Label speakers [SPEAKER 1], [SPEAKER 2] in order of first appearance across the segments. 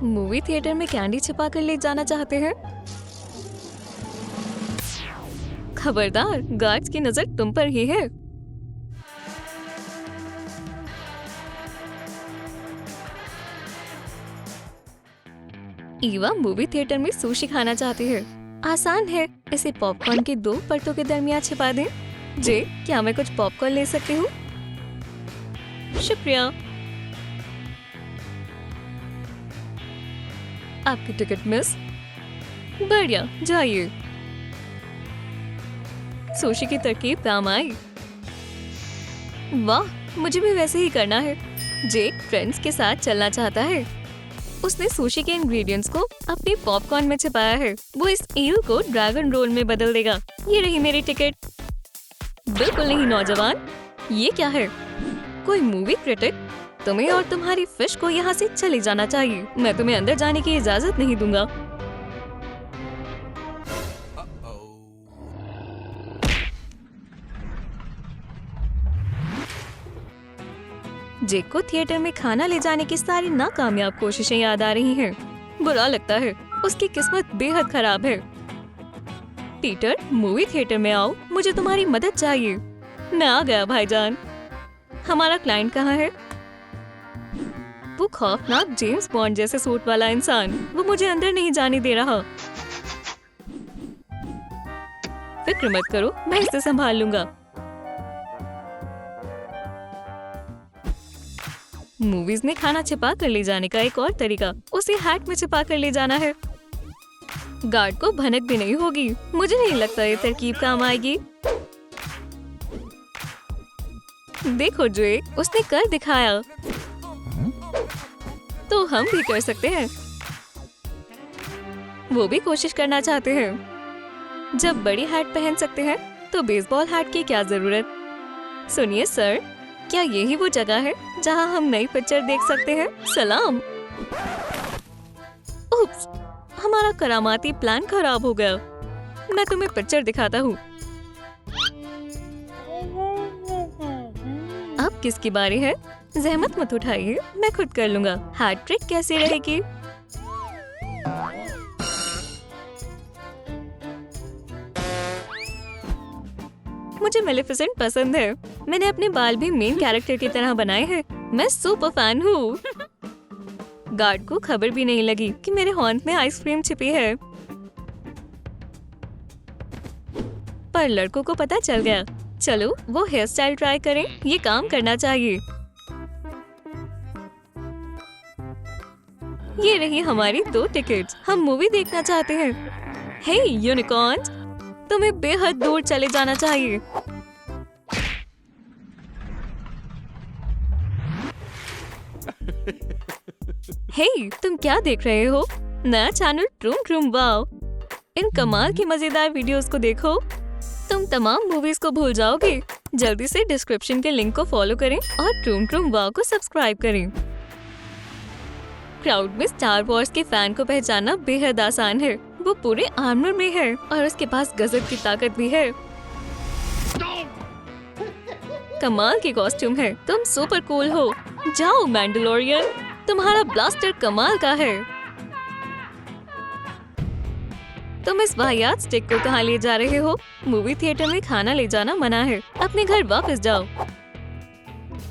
[SPEAKER 1] Movie theatre में candy छिपा कर ले जाना चाहते हैं? खबरदार, गार्ड्स की नजर तुम पर ही है। ईवा मूवी थिएटर में सुशी खाना चाहती है। आसान है, इसे पॉपकॉर्न के 2 परतों के दरमियान छिपा दें। जे, क्या मैं कुछ पॉपकॉर्न ले सकती हूँ? शुक्रिया। आपकी टिकट मिस। बढ़िया, जाइए। सुशी की तरकीब काम आई। वाह, मुझे भी वैसे ही करना है। जे फ्रेंड्स के साथ चलना चाहता है। उसने सुशी के इंग्रेडिएंट्स को अपनी पॉपकॉर्न में छिपाया है। वो इस ईल को ड्रैगन रोल में बदल देगा। ये रही मेरी टिकट। बिल्कुल नहीं नौजवान, ये क्या है? कोई मूवी क्रिटिक? तुम्हें और तुम्हारी फिश को यहाँ से चले जाना चाहिए। मैं तुम्हें अंदर जाने की इजाजत नहीं दूंगा। जेक को थिएटर में खाना ले जाने की सारी नाकामयाब कोशिशें याद आ रही हैं। बुरा लगता है, उसकी किस्मत बेहद खराब है। पीटर, मूवी थिएटर में आओ, मुझे तुम्हारी मदद चाहिए। मैं आ गया भाईजान। हमारा क्लाइंट कहाँ है? वो खौफनाक जेम्स बॉन्ड जैसे सूट वाला इंसान। वो मुझे अंदर नहीं जाने दे रहा। फिक्र मत करो, मैं इसे संभाल लूंगा। मूवीज में खाना छिपा कर ले जाने का एक और तरीका उसे हैट में छिपा कर ले जाना है। गार्ड को भनक भी नहीं होगी। मुझे नहीं लगता ये तरकीब काम आएगी। देखो जोए, उसने कर दिखाया। तो हम भी कर सकते हैं। वो भी कोशिश करना चाहते हैं। जब बड़ी हैट पहन सकते हैं तो बेसबॉल हैट की क्या जरूरत? सुनिए सर, क्या यही वो जगह है जहां हम नई पिक्चर देख सकते हैं? सलाम। उप्स, हमारा करामाती प्लान खराब हो गया। मैं तुम्हें पिक्चर दिखाता हूँ। अब किसकी बारी है? जहमत मत उठाइए, मैं खुद कर लूंगा। हैट ट्रिक कैसी रहेगी? मुझे मेलेफिसेंट पसंद है। मैंने अपने बाल भी मेन कैरेक्टर की तरह बनाए हैं। मैं सुपर फैन हूँ। गार्ड को खबर भी नहीं लगी कि मेरे हॉर्न में आइसक्रीम छिपी है। पर लड़कों को पता चल गया। चलो वो हेयर स्टाइल ट्राई करें, ये काम करना चाहिए। ये रही हमारी 2 टिकट्स। हम मूवी देखना चाहते हैं। हे यूनिकॉर्न्स, तुम्हें बेहद दूर चले जाना चाहिए। हे, तुम क्या देख रहे हो? नया चैनल ट्रूम ट्रूम वाव। इन कमाल की मजेदार वीडियोस को देखो। तुम तमाम मूवीज को भूल जाओगे। जल्दी से डिस्क्रिप्शन के लिंक को फॉलो करें और ट्रूम ट्रूम वाव को सब्सक्राइब करें। क्राउड में स्टार वॉर्स के फैन को पहचानना बेहद आसान है। वो पूरे आर्मर में है और उसके पास गजब की ताकत भी है। कमाल की कॉस्ट्यूम है। तुम सुपर कूल हो। जाओ मैंडलोरियन, तुम्हारा ब्लास्टर कमाल का है। तुम इस वाहियात स्टिक को कहाँ ले जा रहे हो? मूवी थिएटर में खाना ले जाना मना है। अपने घर वापस जाओ।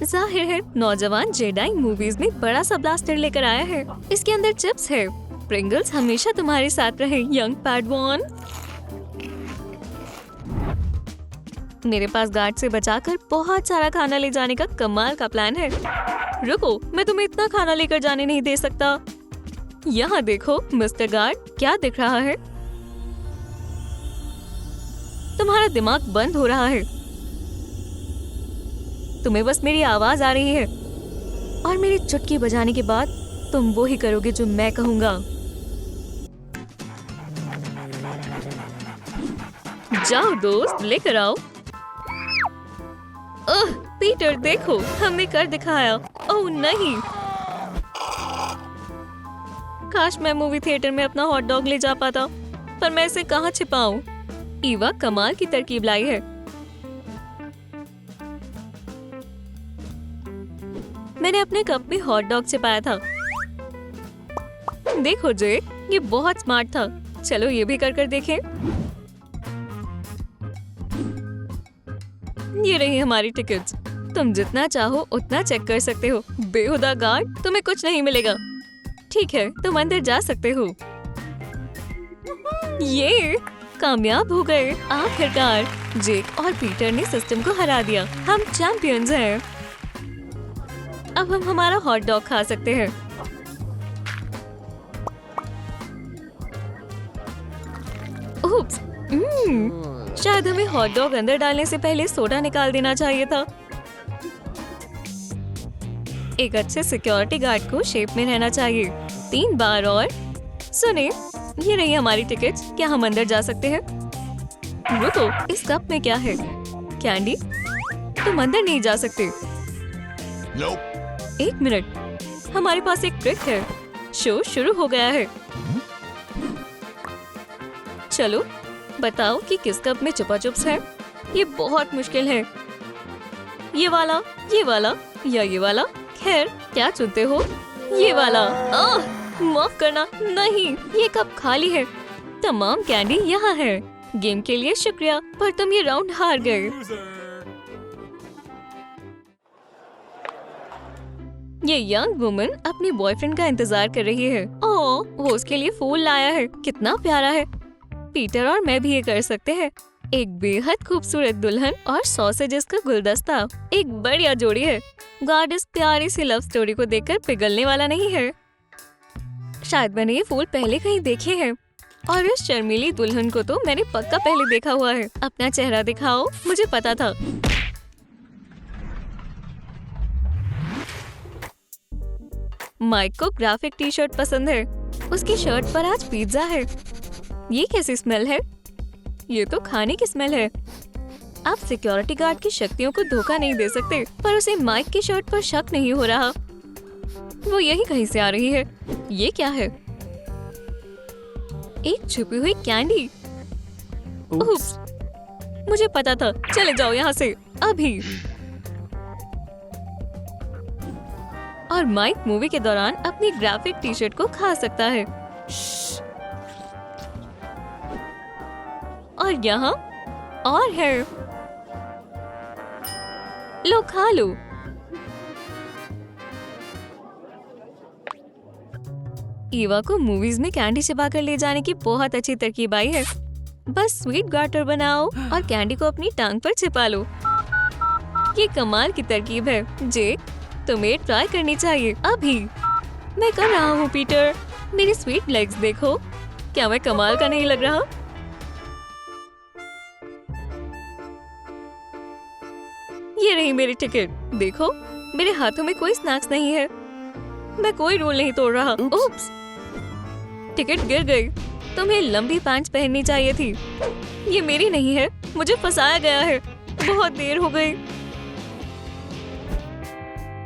[SPEAKER 1] जाहिर है नौजवान जेडाई मूवीज में बड़ा सा ब्लास्टर लेकर आया है। इसके अंदर चिप्स है। प्रिंगल्स हमेशा तुम्हारे साथ रहे यंग पैडवॉन। मेरे पास गार्ड से बचाकर बहुत सारा खाना ले जाने का कमाल का प्लान है। रुको, मैं तुम्हें इतना खाना लेकर जाने नहीं दे सकता। यहाँ देखो मिस्टर गार्ड, क्या दिख रहा है? तुम्हारा दिमाग बंद हो रहा है। तुम्हें बस मेरी आवाज आ रही है और मेरी चुटकी बजाने के बाद तुम वो ही करोगे जो मैं कहूँगा। जाओ दोस्त, लेकर आओ। ओह पीटर, देखो हमने कर दिखाया। ओह नहीं, काश मैं मूवी थिएटर में अपना हॉट डॉग ले जा पाता, पर मैं इसे कहाँ छिपाऊं? ईवा कमाल की तरकीब लाई है। मैंने अपने कप में हॉट डॉग छिपाया था। देखो जेक, ये बहुत स्मार्ट था। चलो ये भी कर देखें। ये रही हमारी टिकट्स। तुम जितना चाहो उतना चेक कर सकते हो। बेहुदा गार्ड, तुम्हें कुछ नहीं मिलेगा। ठीक है, तुम अंदर जा सकते हो। ये कामयाब हो गए। आखिरकार जेक और पीटर ने सिस्टम को हरा दिया। हम चैंपियंस हैं। अब हम हमारा हॉट डॉग खा सकते हैं। उप्स, शायद हमें हॉट डॉग अंदर डालने से पहले सोडा निकाल देना चाहिए था। एक अच्छे सिक्योरिटी गार्ड को शेप में रहना चाहिए। 3 बार और। सुने, ये रही हमारी टिकट। क्या हम अंदर जा सकते हैं? रुको, इस कप में क्या है? कैंडी? तुम अंदर नहीं जा सकते। एक मिनट, हमारे पास एक ट्रिक है। शो शुरू हो गया है। चलो बताओ कि किस कप में चुपा चुप्स है। ये बहुत मुश्किल है। ये वाला या ये वाला? खैर, क्या चुनते हो? ये वाला। माफ करना, नहीं, ये कप खाली है। तमाम कैंडी यहाँ है। गेम के लिए शुक्रिया, पर तुम ये राउंड हार गए। ये यंग वुमन अपने बॉयफ्रेंड का इंतजार कर रही है। ओह, वो उसके लिए फूल लाया है। कितना प्यारा है। पीटर और मैं भी ये कर सकते हैं। एक बेहद खूबसूरत दुल्हन और सॉसेजेस का गुलदस्ता। एक बढ़िया जोड़ी है। गार्ड इस प्यारी सी लव स्टोरी को देखकर पिघलने वाला नहीं है। शायद मैंने ये फूल पहले कहीं देखे हैं। और इस शर्मीली दुल्हन को तो मैंने पक्का पहले देखा हुआ है। अपना चेहरा दिखाओ, मुझे पता था। माइक को ग्राफिक टी शर्ट पसंद है। उसकी शर्ट पर आज पिज्जा है। ये कैसी स्मेल है? ये तो खाने की स्मेल है। आप सिक्योरिटी गार्ड की शक्तियों को धोखा नहीं दे सकते, पर उसे माइक की शर्ट पर शक नहीं हो रहा। वो यही कहीं से आ रही है। ये क्या है? एक छुपी हुई कैंडी। उप्स, मुझे पता था। चले जाओ यहाँ से अभी। और माइक मूवी के दौरान अपनी ग्राफिक टी शर्ट को खा सकता है। और यहाँ और है। लो, खा लो। ईवा को मूवीज में कैंडी छिपाकर ले जाने की बहुत अच्छी तरकीब आई है। बस स्वीट गार्टर बनाओ और कैंडी को अपनी टांग पर छिपा लो। ये कमाल की तरकीब है। जेक, तुम्हें ट्राई करनी चाहिए अभी। मैं कर रहा हूँ पीटर। मेरी स्वीट लेग्स देखो। क्या मैं कमाल का नहीं लग रहा? ये रही मेरी टिकट। देखो, मेरे हाथों में कोई स्नैक्स नहीं है। मैं कोई रूल नहीं तोड़ रहा। उप्स, टिकट गिर गई। तुम्हें लंबी पैंट्स पहननी चाहिए थी। ये मेरी नहीं है। मुझे फंसाया गया है। बहुत देर हो गई।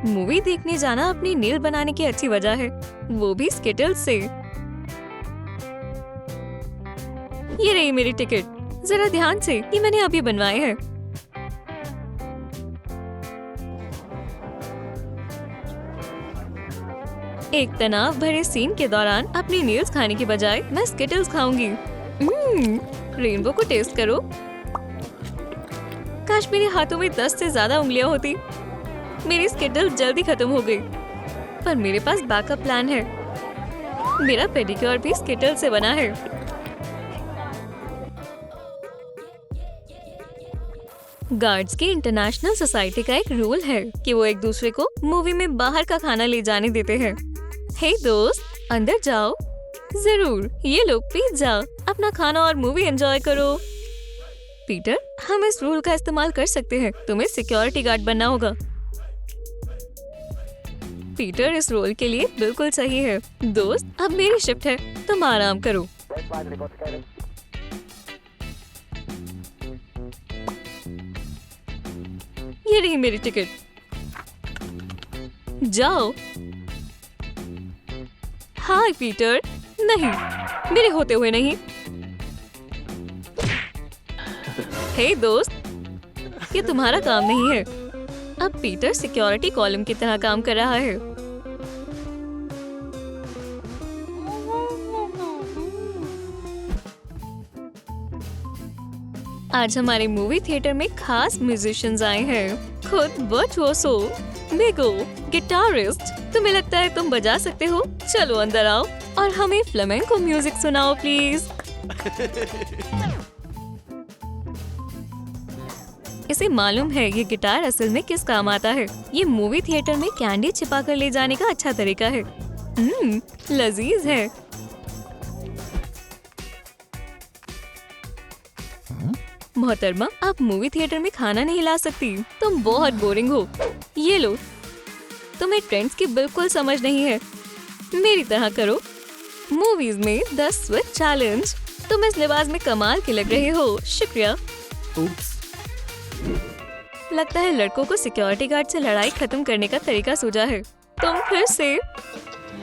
[SPEAKER 1] मूवी देखने जाना अपनी नेल बनाने की अच्छी वजह है, वो भी स्किटल्स से। ये रही मेरी टिकट। जरा ध्यान से, ये मैंने अभी बनवाए हैं। एक तनाव भरे सीन के दौरान अपनी नील्स खाने की बजाय मैं स्किटल्स खाऊंगी। रेनबो को टेस्ट करो। काश मेरे हाथों में 10 से ज्यादा उंगलियां होती। मेरी स्किटल्स जल्दी खत्म हो गई, पर मेरे पास बैकअप प्लान है। मेरा पेडिक्योर भी स्किटल से बना है। गार्ड्स की इंटरनेशनल सोसाइटी का एक रूल है कि वो एक दूसरे को मूवी में बाहर का खाना ले जाने देते हैं। हे दोस्त, अंदर जाओ। जरूर, ये लो पिज्जा। अपना खाना और मूवी एंजॉय करो। पीटर, हम इस रूल का इस्तेमाल कर सकते हैं। तुम्हें सिक्योरिटी गार्ड बनना होगा। पीटर इस रोल के लिए बिल्कुल सही है। दोस्त, अब मेरी शिफ्ट है, तुम आराम करो। ये रही मेरी टिकट। जाओ। हाय पीटर। नहीं, मेरे होते हुए नहीं। हे दोस्त, ये तुम्हारा काम नहीं है। अब पीटर सिक्योरिटी कॉलम की तरह काम कर रहा है। आज हमारे मूवी थिएटर में खास म्यूजिशियंस आए हैं। खुद वर्चुओसो, मेगो, गिटारिस्ट। तुम्हें लगता है तुम बजा सकते हो? चलो अंदर आओ और हमें फ्लेमेंको म्यूजिक सुनाओ प्लीज। इसे मालूम है ये गिटार असल में किस काम आता है। ये मूवी थिएटर में कैंडी छिपा कर ले जाने का अच्छा तरीका है। लजीज है। मोहतरमा, आप मूवी थिएटर में खाना नहीं ला सकती। तुम बहुत बोरिंग हो। ये लो। तुम्हें ट्रेंड्स की बिल्कुल समझ नहीं है। मेरी तरह करो। मूवीज में 10 स्विच चैलेंज। तुम इस लिबास में कमाल के लग रहे हो। शुक्रिया। लगता है लड़कों को सिक्योरिटी गार्ड से लड़ाई खत्म करने का तरीका सूझा है। तुम फिर से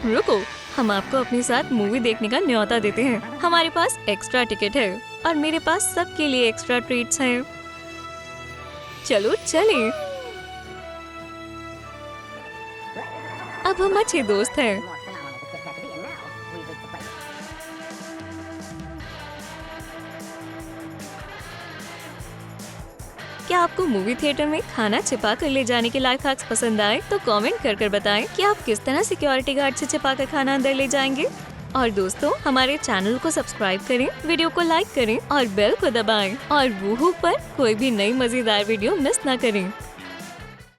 [SPEAKER 1] रुको। हम आपको अपने साथ मूवी देखने का न्योता देते हैं। हमारे पास एक्स्ट्रा टिकट है और मेरे पास सबके लिए एक्स्ट्रा ट्रीट्स हैं। चलो चलें। अब हम अच्छे दोस्त हैं। क्या आपको मूवी थिएटर में खाना छिपा कर ले जाने के लाइफ हैक्स पसंद आए तो कमेंट कर बताएं कि आप किस तरह सिक्योरिटी गार्ड से छिपा कर खाना अंदर ले जाएंगे। और दोस्तों, हमारे चैनल को सब्सक्राइब करें, वीडियो को लाइक करें और बेल को दबाएं और वूहू पर कोई भी नई मजेदार वीडियो मिस ना करें।